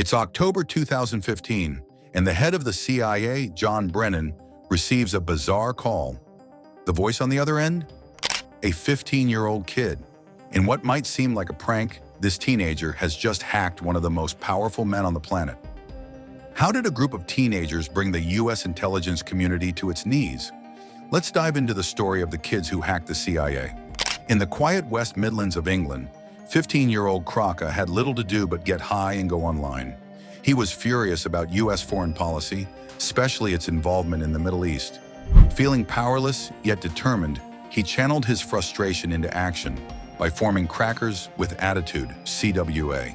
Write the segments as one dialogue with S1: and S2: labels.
S1: It's October 2015, and the head of the CIA, John Brennan, receives a bizarre call. The voice on the other end? A 15-year-old kid. In what might seem like a prank, this teenager has just hacked one of the most powerful men on the planet. How did a group of teenagers bring the US intelligence community to its knees? Let's dive into the story of the kids who hacked the CIA. In the quiet West Midlands of England, 15-year-old Crocker had little to do but get high and go online. He was furious about US foreign policy, especially its involvement in the Middle East. Feeling powerless yet determined, he channeled his frustration into action by forming Crackers with Attitude, CWA.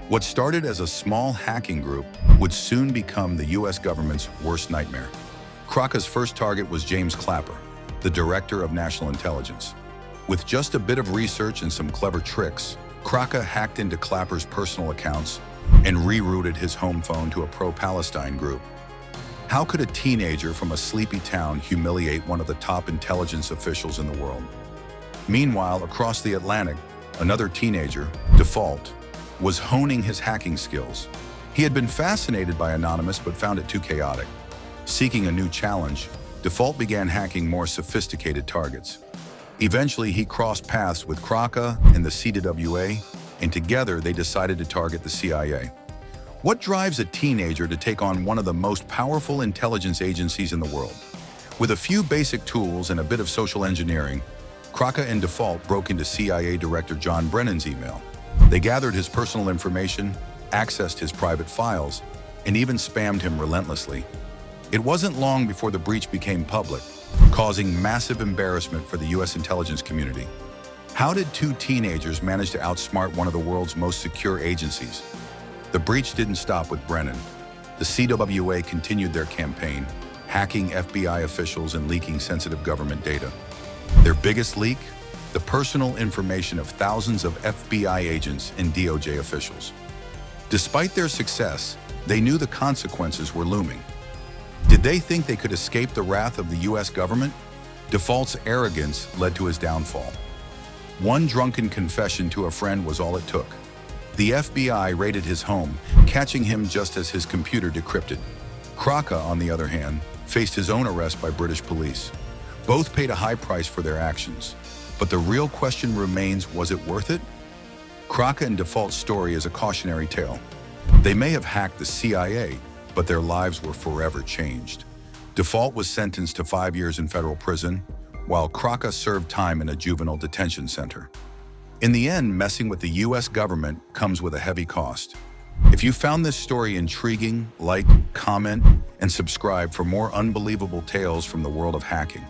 S1: What started as a small hacking group would soon become the US government's worst nightmare. Crocker's first target was James Clapper, the Director of National Intelligence. With just a bit of research and some clever tricks, Crocker hacked into Clapper's personal accounts and rerouted his home phone to a pro-Palestine group. How could a teenager from a sleepy town humiliate one of the top intelligence officials in the world? Meanwhile, across the Atlantic, another teenager, Default, was honing his hacking skills. He had been fascinated by Anonymous but found it too chaotic. Seeking a new challenge, Default began hacking more sophisticated targets. Eventually, he crossed paths with Crocker and the CWA, and together they decided to target the CIA. What drives a teenager to take on one of the most powerful intelligence agencies in the world? With a few basic tools and a bit of social engineering, Crocker and Default broke into CIA Director John Brennan's email. They gathered his personal information, accessed his private files, and even spammed him relentlessly. It wasn't long before the breach became public, causing massive embarrassment for the US intelligence community. How did two teenagers manage to outsmart one of the world's most secure agencies? The breach didn't stop with Brennan. The CWA continued their campaign, hacking FBI officials and leaking sensitive government data. Their biggest leak? The personal information of thousands of FBI agents and DOJ officials. Despite their success, they knew the consequences were looming. Did they think they could escape the wrath of the US government? Default's arrogance led to his downfall. One drunken confession to a friend was all it took. The FBI raided his home, catching him just as his computer decrypted. Crocker, on the other hand, faced his own arrest by British police. Both paid a high price for their actions. But the real question remains, was it worth it? Crocker and Default's story is a cautionary tale. They may have hacked the CIA, but their lives were forever changed. Default was sentenced to 5 years in federal prison, while Crocker served time in a juvenile detention center. In the end, messing with the US government comes with a heavy cost. If you found this story intriguing, like, comment, and subscribe for more unbelievable tales from the world of hacking.